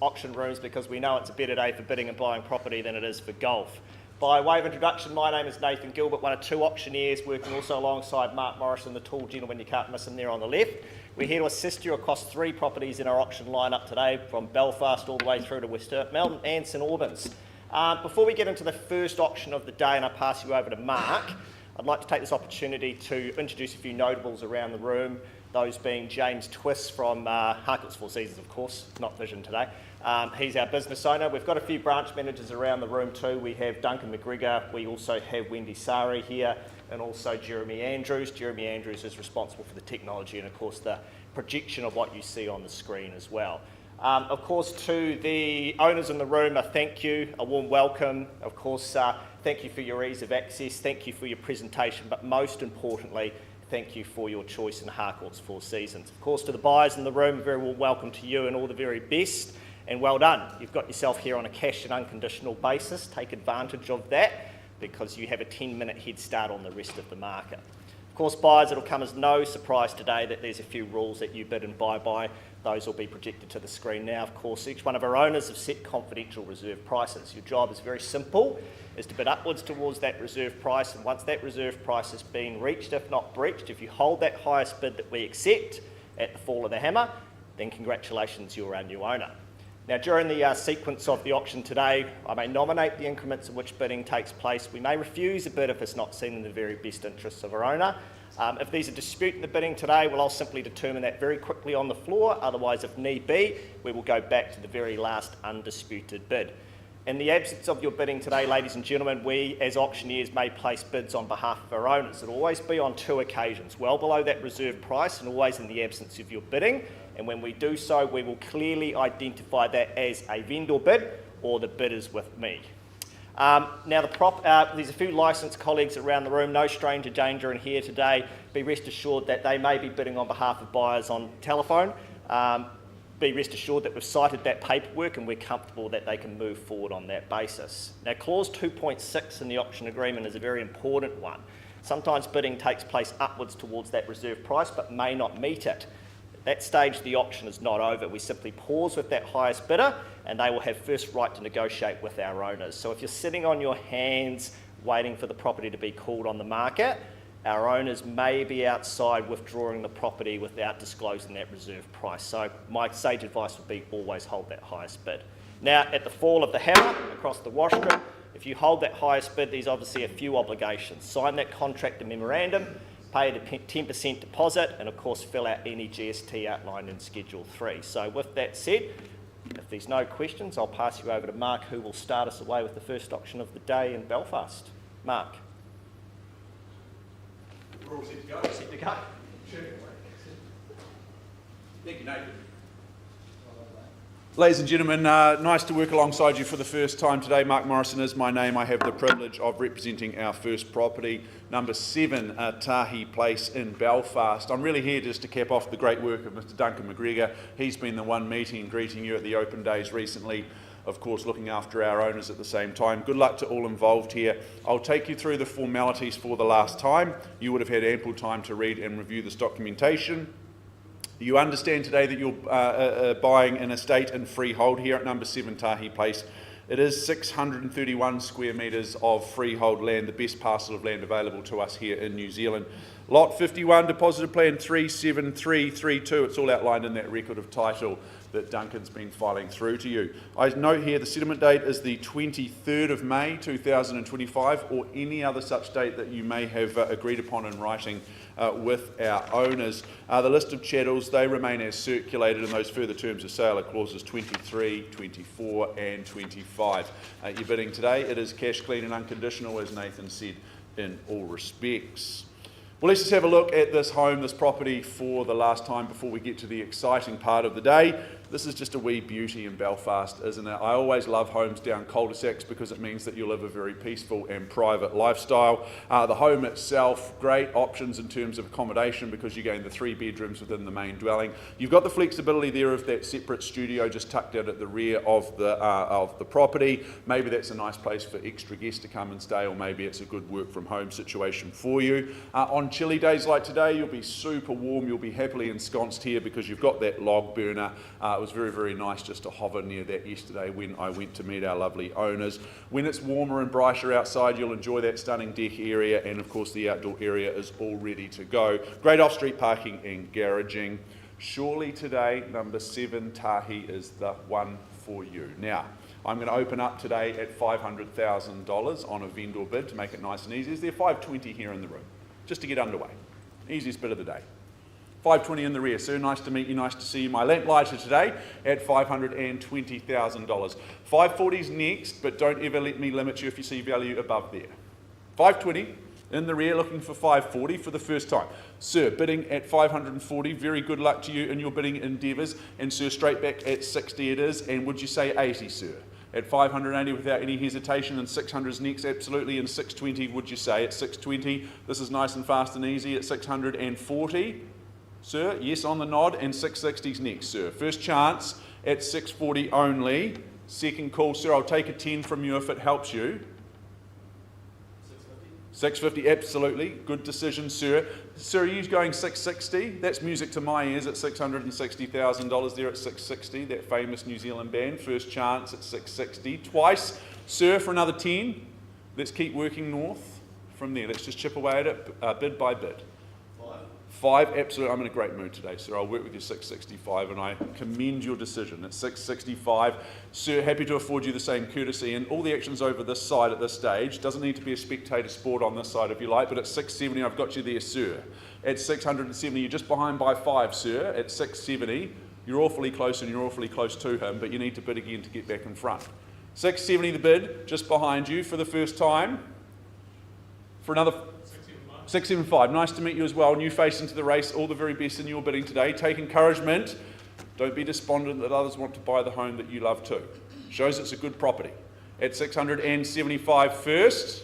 auction rooms because we know it's a better day for bidding and buying property than it is for golf. By way of introduction, my name is Nathan Gilbert, one of two auctioneers working also alongside Mark Morrison, the tall gentleman, you can't miss him there on the left. We're here to assist you across three properties in our auction lineup today, from Belfast all the way through to West Melbourne and St Albans. Before we get into the first auction of the day and I pass you over to Mark, I'd like to take this opportunity to introduce a few notables around the room, those being James Twist from Harcourts Four Seasons, of course, not Vision today. He's our business owner. We've got a few branch managers around the room too. We have Duncan McGregor, we also have Wendy Sari here, and also Jeremy Andrews. Jeremy Andrews is responsible for the technology and of course the projection of what you see on the screen as well. Of course, to the owners in the room, a thank you, a warm welcome. Of course, thank you for your ease of access, thank you for your presentation, but most importantly, thank you for your choice in Harcourts Four Seasons. Of course, to the buyers in the room, a very warm welcome to you and all the very best, and well done. You've got yourself here on a cash and unconditional basis. Take advantage of that because you have a 10-minute head start on the rest of the market. Of course, buyers, it'll come as no surprise today that there's a few rules that you bid and buy by. Those will be projected to the screen now. Of course, each one of our owners have set confidential reserve prices. Your job is very simple, is to bid upwards towards that reserve price, and once that reserve price has been reached, if not breached, if you hold that highest bid that we accept at the fall of the hammer, then congratulations, you're our new owner. Now, during the sequence of the auction today, I may nominate the increments in which bidding takes place. We may refuse a bid if it's not seen in the very best interests of our owner. If there's a dispute in the bidding today, well, I'll simply determine that very quickly on the floor. Otherwise, if need be, we will go back to the very last undisputed bid. In the absence of your bidding today, ladies and gentlemen, we as auctioneers may place bids on behalf of our owners. It'll always be on two occasions, well below that reserve price and always in the absence of your bidding. And when we do so, we will clearly identify that as a vendor bid or the bid is with me. Now, there's a few licensed colleagues around the room, no stranger danger in here today. Be rest assured that they may be bidding on behalf of buyers on telephone. Be rest assured that we've cited that paperwork and we're comfortable that they can move forward on that basis. Now, clause 2.6 in the auction agreement is a very important one. Sometimes bidding takes place upwards towards that reserve price but may not meet it. At that stage, the auction is not over. We simply pause with that highest bidder and they will have first right to negotiate with our owners. So if you're sitting on your hands waiting for the property to be called on the market, our owners may be outside withdrawing the property without disclosing that reserve price. So my sage advice would be always hold that highest bid. Now, at the fall of the hammer across the wash strip, if you hold that highest bid, there's obviously a few obligations. Sign that contract and memorandum, pay the 10% deposit, and of course fill out any GST outlined in Schedule 3. So with that said, if there's no questions, I'll pass you over to Mark, who will start us away with the first auction of the day in Belfast. Mark. We're all set to go. Set to go. Sure. Thank you, Nathan. Ladies and gentlemen, nice to work alongside you for the first time today. Mark Morrison is my name. I have the privilege of representing our first property, number 7, Tahi Place in Belfast. I'm really here just to cap off the great work of Mr. Duncan McGregor. He's been the one meeting and greeting you at the open days recently, of course looking after our owners at the same time. Good luck to all involved here. I'll take you through the formalities for the last time. You would have had ample time to read and review this documentation. You understand today that you're buying an estate in freehold here at number 7 Tahi Place. It is 631 square metres of freehold land, the best parcel of land available to us here in New Zealand. Lot 51, deposited plan 37332. It's all outlined in that record of title that Duncan's been filing through to you. I note here the settlement date is the 23rd of May 2025 or any other such date that you may have agreed upon in writing with our owners. The list of chattels, they remain as circulated, and those further terms of sale are clauses 23, 24 and 25. Your bidding today, it is cash clean and unconditional, as Nathan said, in all respects. Well, let's just have a look at this home, this property, for the last time before we get to the exciting part of the day. This is just a wee beauty in Belfast, isn't it? I always love homes down cul-de-sacs because it means that you live a very peaceful and private lifestyle. The home itself, great options in terms of accommodation because you gain the 3 bedrooms within the main dwelling. You've got the flexibility there of that separate studio just tucked out at the rear of the property. Maybe that's a nice place for extra guests to come and stay, or maybe it's a good work from home situation for you. On chilly days like today, you'll be super warm. You'll be happily ensconced here because you've got that log burner It was very, very nice just to hover near that yesterday when I went to meet our lovely owners. When it's warmer and brighter outside, you'll enjoy that stunning deck area, and of course the outdoor area is all ready to go. Great off-street parking and garaging. Surely today, number 7, Tahi, is the one for you. Now, I'm going to open up today at $500,000 on a vendor bid to make it nice and easy. Is there 520 here in the room? Just to get underway. Easiest bid of the day. 520 in the rear, sir. Nice to meet you, nice to see you. My lamplighter today at $520,000. 540's next, but don't ever let me limit you if you see value above there. 520 in the rear, looking for 540 for the first time. Sir, bidding at 540, very good luck to you in your bidding endeavours. And sir, straight back at 60 it is, and would you say 80, sir? At 580 without any hesitation, and 600's next, absolutely, and 620 would you say? At 620, this is nice and fast and easy. At 640, sir, yes on the nod, and 660's next, sir. First chance at 640 only. Second call, sir, I'll take a 10 from you if it helps you. 650, absolutely. Good decision, sir. Sir, are you going 660? That's music to my ears at $660,000 there at 660, that famous New Zealand band. First chance at 660. Twice, sir, for another 10. Let's keep working north from there. Let's just chip away at it, bid by bid. 5, absolutely. I'm in a great mood today, sir. I'll work with you 665, and I commend your decision at 665. Sir, happy to afford you the same courtesy, and all the action's over this side at this stage. Doesn't need to be a spectator sport on this side if you like, but at 670, I've got you there, sir. At 670, you're just behind by 5, sir. At 670, you're awfully close, and you're awfully close to him, but you need to bid again to get back in front. 670 the bid, just behind you for the first time. For another 675, nice to meet you as well. New face into the race, all the very best in your bidding today. Take encouragement. Don't be despondent that others want to buy the home that you love too. Shows it's a good property. At 675 first,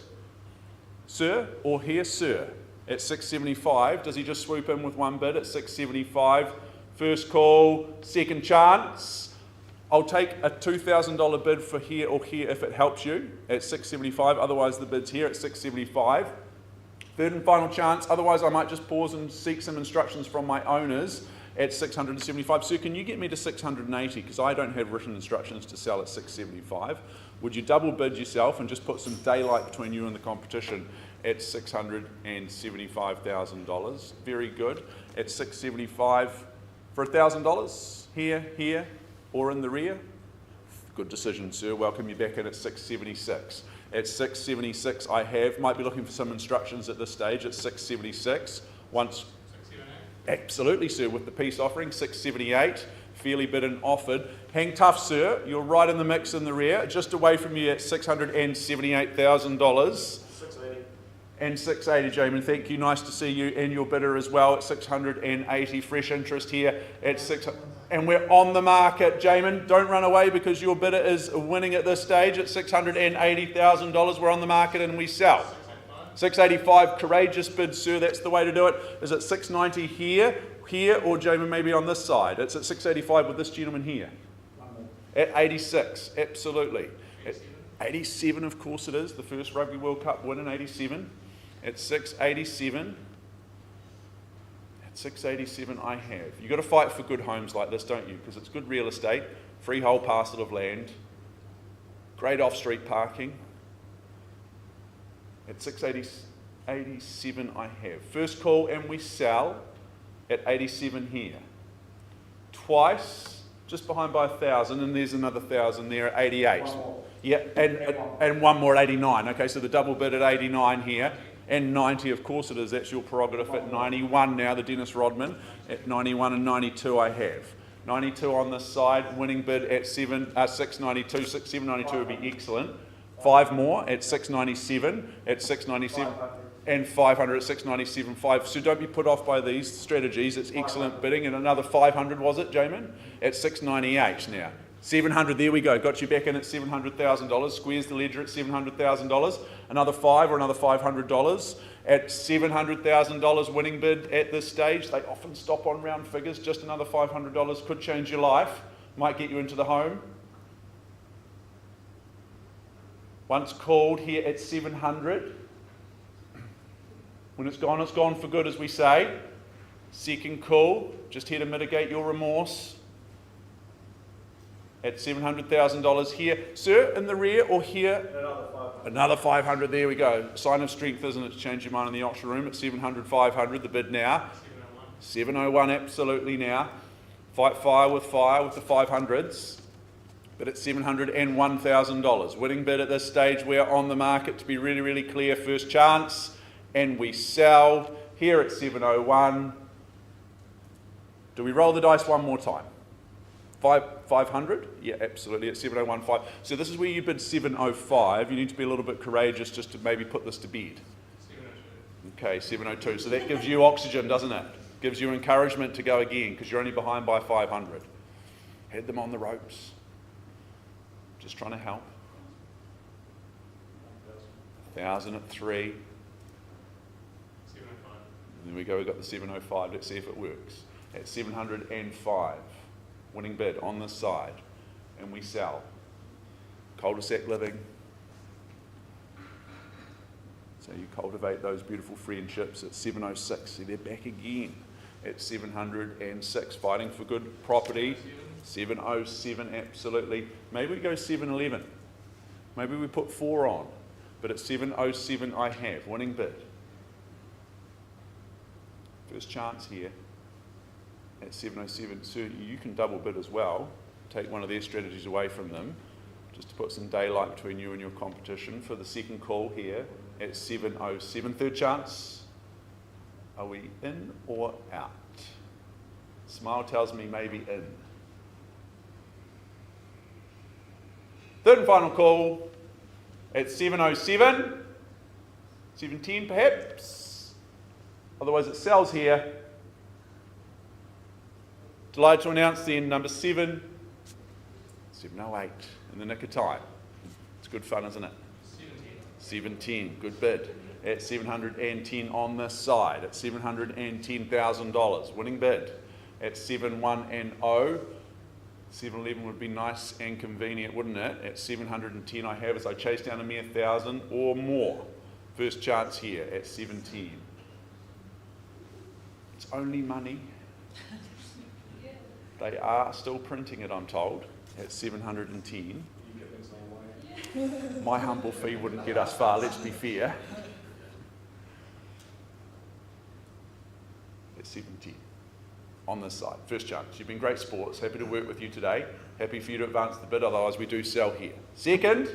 sir, or here, sir. At 675, does he just swoop in with one bid at 675? First call, second chance. I'll take a $2,000 bid for here or here if it helps you at 675, otherwise the bid's here at 675. Third and final chance, otherwise I might just pause and seek some instructions from my owners at 675. Sir, can you get me to 680? Because I don't have written instructions to sell at 675. Would you double bid yourself and just put some daylight between you and the competition at $675,000? Very good. At 675 for $1,000, here, or in the rear? Good decision, sir. Welcome you back in at 676. At 676 I have, might be looking for some instructions at this stage at 676. Once, 678. Absolutely, sir, with the peace offering, 678, fairly bid and offered. Hang tough, sir, you're right in the mix in the rear, just away from you at $678,000. And 680, Jamin, thank you, nice to see you and your bidder as well at 680, fresh interest here at 600. And we're on the market, Jamin. Don't run away because your bidder is winning at this stage at $680,000. We're on the market and we sell. 685, courageous bid, sir. That's the way to do it. Is it 690 here, or Jamin maybe on this side? It's at 685 with this gentleman here. At 86, absolutely. At 87, of course it is. The first Rugby World Cup win in 87. At 687. 687 I have. You've got to fight for good homes like this, don't you? Because it's good real estate, freehold parcel of land, great off-street parking. At 687 I have. First call and we sell at 87 here. Twice, just behind by 1,000, and there's another 1,000 there at 88. Yeah, and one more at 89. Okay, so the double bid at 89 here. And 90, of course it is, that's your prerogative at 91 now, the Dennis Rodman. At 91 and 92 I have. 92 on this side, winning bid at 692, 792 would be excellent. 5 more at 697, at 697, and 500 at 697, 5. So don't be put off by these strategies, it's excellent bidding. And another 500, was it, Jamin? At 698 now. 700, there we go, got you back in at $700,000, squares the ledger at $700,000, another 5 or another $500 at $700,000 winning bid at this stage. They often stop on round figures, just another $500 could change your life, might get you into the home. Once called here at 700, when it's gone for good, as we say. Second call, just here to mitigate your remorse. at $700,000 here. Sir, in the rear or here? Another 500, there we go. Sign of strength, isn't it, to change your mind in the auction room at 700, 500, the bid now. 701, absolutely now. Fight fire with the 500s. But at $701,000. Winning bid at this stage, we're on the market, to be really, really clear, first chance. And we sell here at 701. Do we roll the dice one more time? 500? Yeah, absolutely, at 701.5. So this is where you bid 705. You need to be a little bit courageous just to maybe put this to bed. 702. Okay, 702. So that gives you oxygen, doesn't it? Gives you encouragement to go again, because you're only behind by 500. Had them on the ropes. Just trying to help. 1,000 at 3. 705. And there we go, we've got the 705. Let's see if it works. At 705. Winning bid on this side. And we sell. Cul-de-sac living. So you cultivate those beautiful friendships at 706. See, they're back again at 706. Fighting for good property. 707, absolutely. Maybe we go 711. Maybe we put 4 on. But at 707 I have. Winning bid. First chance here at 707. So you can double bid as well. Take one of their strategies away from them. Just to put some daylight between you and your competition for the second call here at 707. Third chance. Are we in or out? Smile tells me maybe in. Third and final call at 707. 710 perhaps. Otherwise it sells here. Delighted to announce then number 7, 708 in the nick of time. It's good fun, isn't it? 710, good bid. At 710 on this side, at $710,000. Winning bid at 710. 711 would be nice and convenient, wouldn't it? At 710 I have as I chase down a mere 1,000 or more. First chance here at 710. It's only money. They are still printing it, I'm told, at 710. My humble fee wouldn't get us far, let's be fair. At 710. On this side, first chance. You've been great sports. Happy to work with you today. Happy for you to advance the bid, otherwise we do sell here. Second,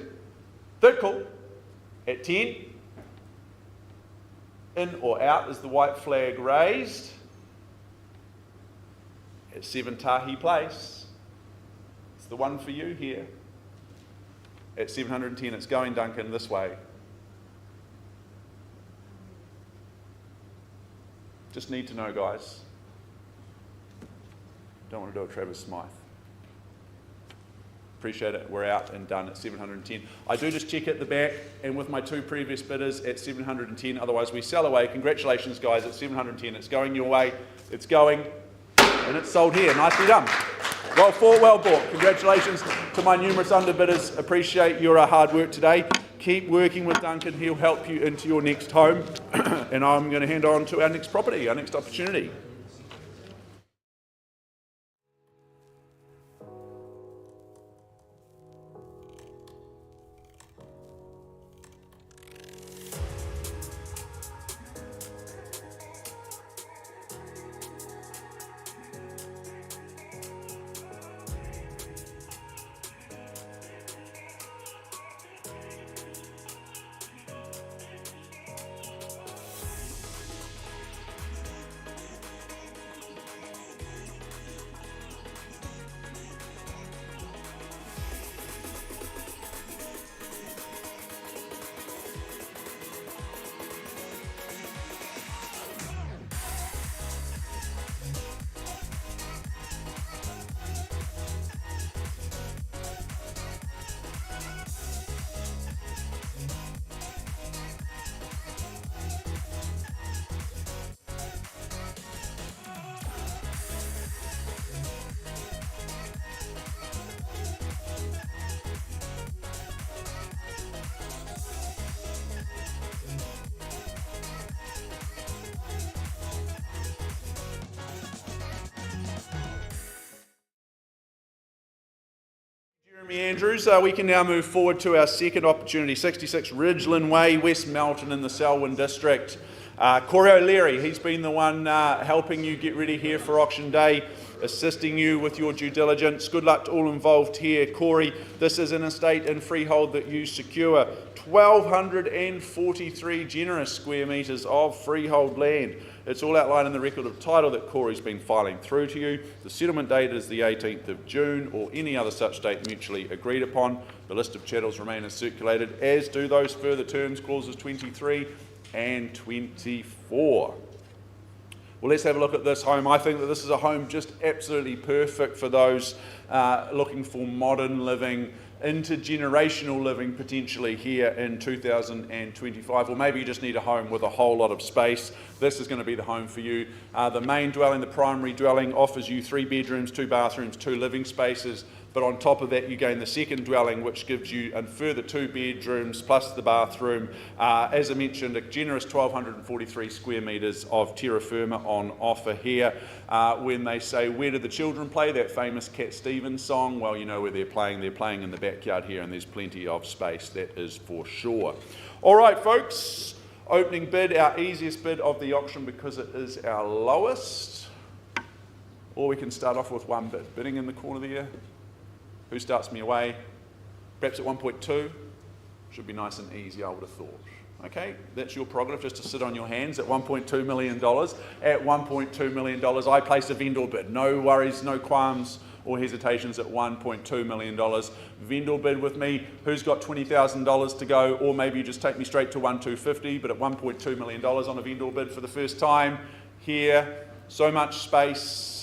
third call at 10. In or out is the white flag raised. At 7 Tahi Place. It's the one for you here. At 710, it's going, Duncan, this way. Just need to know, guys. Don't want to do a Travis Smythe. Appreciate it. We're out and done at 710. I do just check at the back, and with my 2 previous bidders at 710, otherwise we sell away. Congratulations, guys, at 710. It's going your way. It's going, and it's sold here. Nicely done. Well fought, well bought. Congratulations to my numerous underbidders. Appreciate your hard work today. Keep working with Duncan. He'll help you into your next home. And I'm going to hand on to our next property, our next opportunity. Jeremy Andrews. We can now move forward to our second opportunity, 66 Ridgeland Way, West Melton in the Selwyn district. Corey O'Leary, he's been the one helping you get ready here for auction day, assisting you with your due diligence. Good luck to all involved here. Corey, this is an estate and freehold that you secure 1,243 generous square metres of freehold land. It's all outlined in the record of title that Corey's been filing through to you. The settlement date is the 18th of June or any other such date mutually agreed upon. The list of chattels remain as circulated, as do those further terms, clauses 23 and 24. Well, let's have a look at this home. I think that this is a home just absolutely perfect for those looking for modern living, intergenerational living potentially here in 2025, or maybe you just need a home with a whole lot of space. This is going to be the home for you. The main dwelling, the primary dwelling, offers you 3 bedrooms, 2 bathrooms, 2 living spaces, but on top of that you gain the second dwelling, which gives you a further 2 bedrooms plus the bathroom. As I mentioned, a generous 1,243 square metres of terra firma on offer here. When they say, "Where do the children play?" that famous Cat Stevens song, well, you know where they're playing in the backyard here, and there's plenty of space, that is for sure. All right, folks, opening bid, our easiest bid of the auction because it is our lowest, or we can start off with one bid. Bidding in the corner there. Who starts me away? Perhaps at 1.2. Should be nice and easy, I would have thought. Okay, that's your prerogative, just to sit on your hands at $1.2 million. At $1.2 million, I place a vendor bid. No worries, no qualms or hesitations at $1.2 million. Vendor bid with me. Who's got $20,000 to go? Or maybe you just take me straight to 1,250, but at $1.2 million on a vendor bid for the first time here. So much space.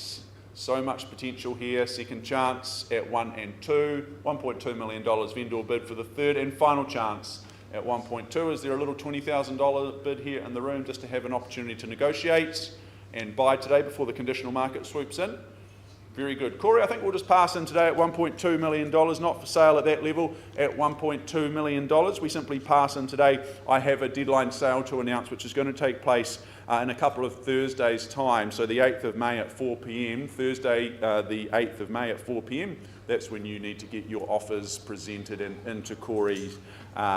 So much potential here. Second chance at 1 and 2. $1.2 million vendor bid for the third and final chance at 1.2. Is there a little $20,000 bid here in the room just to have an opportunity to negotiate and buy today before the conditional market swoops in? Very good. Corey, I think we'll just pass in today at $1.2 million, not for sale at that level, at $1.2 million. We simply pass in today. I have a deadline sale to announce, which is going to take place in a couple of Thursdays' time. So the 8th of May at 4 p.m, Thursday the 8th of May at 4 p.m. That's when you need to get your offers presented into Corey.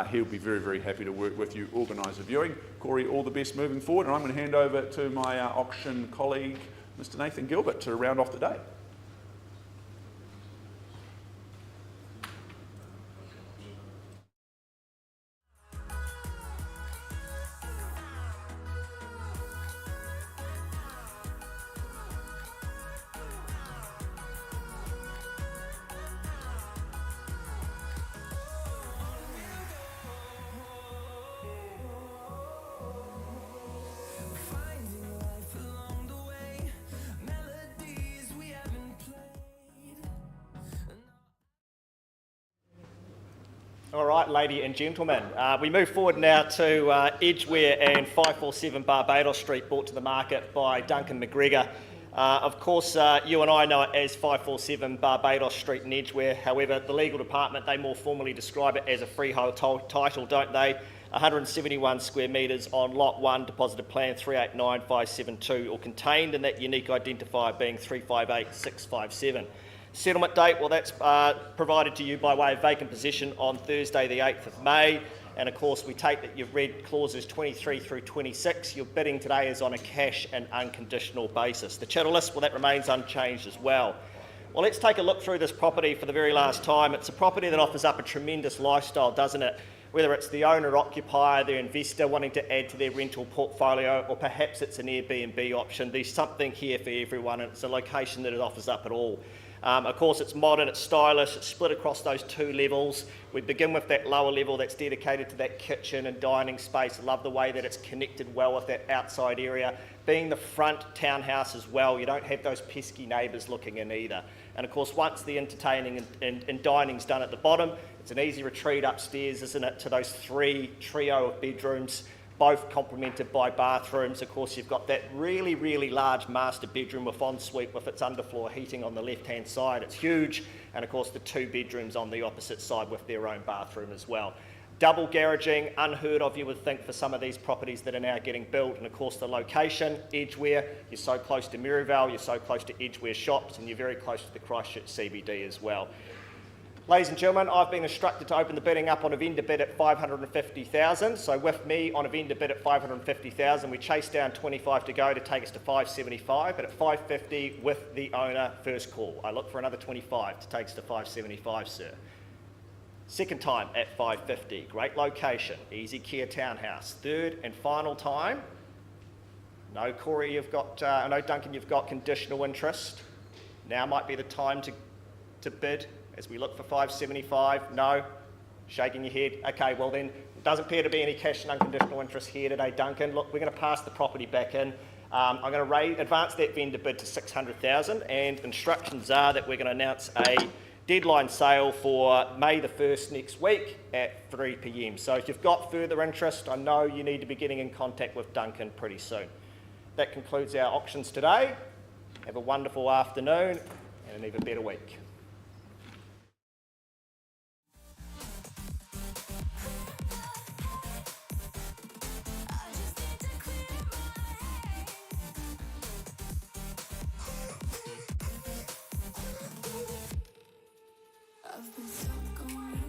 He'll be very, very happy to work with you, organise a viewing. Corey, all the best moving forward. And I'm going to hand over to my auction colleague, Mr. Nathan Gilbert, to round off the day. All right, ladies and gentlemen, we move forward now to Edgware and 547 Barbadoes Street, brought to the market by Duncan McGregor. Of course, you and I know it as 547 Barbadoes Street in Edgware. However, the legal department, they more formally describe it as a freehold title, don't they? 171 square metres on Lot 1, deposited plan 389572, or contained in that unique identifier being 358657. Settlement date, well, that's provided to you by way of vacant possession on Thursday the 8th of May. And of course, we take that you've read clauses 23 through 26. Your bidding today is on a cash and unconditional basis. The chattel list, well, that remains unchanged as well. Well, let's take a look through this property for the very last time. It's a property that offers up a tremendous lifestyle, doesn't it? Whether it's the owner-occupier, the investor wanting to add to their rental portfolio, or perhaps it's an Airbnb option, there's something here for everyone, and it's a location that it offers up at all. Of course, it's modern, it's stylish, it's split across those 2 levels. We begin with that lower level that's dedicated to that kitchen and dining space. I love the way that it's connected well with that outside area. Being the front townhouse as well, you don't have those pesky neighbours looking in either. And of course, once the entertaining and dining's done at the bottom, it's an easy retreat upstairs, isn't it, to those 3 trio of bedrooms, both complemented by bathrooms. Of course, you've got that really, really large master bedroom with ensuite with its underfloor heating on the left-hand side. It's huge. And of course, the 2 bedrooms on the opposite side with their own bathroom as well. Double garaging, unheard of, you would think, for some of these properties that are now getting built. And of course, the location, Edgware, you're so close to Maryvale, you're so close to Edgware shops, and you're very close to the Christchurch CBD as well. Ladies and gentlemen, I've been instructed to open the bidding up on a vendor bid at 550,000. So with me on a vendor bid at 550,000, we chased down 25 to go to take us to 575, but at 550 with the owner, first call. I look for another 25 to take us to 575, sir. Second time at 550, great location, easy care townhouse. Third and final time, no Corey, no Duncan, you've got conditional interest. Now might be the time to bid as we look for 575. No, shaking your head. Okay, well then, it doesn't appear to be any cash and unconditional interest here today, Duncan. Look, we're going to pass the property back in. I'm going to advance that vendor bid to 600,000, and instructions are that we're going to announce a deadline sale for May the 1st next week at 3 p.m. So if you've got further interest, I know you need to be getting in contact with Duncan pretty soon. That concludes our auctions today. Have a wonderful afternoon and an even better week. I've been stuck on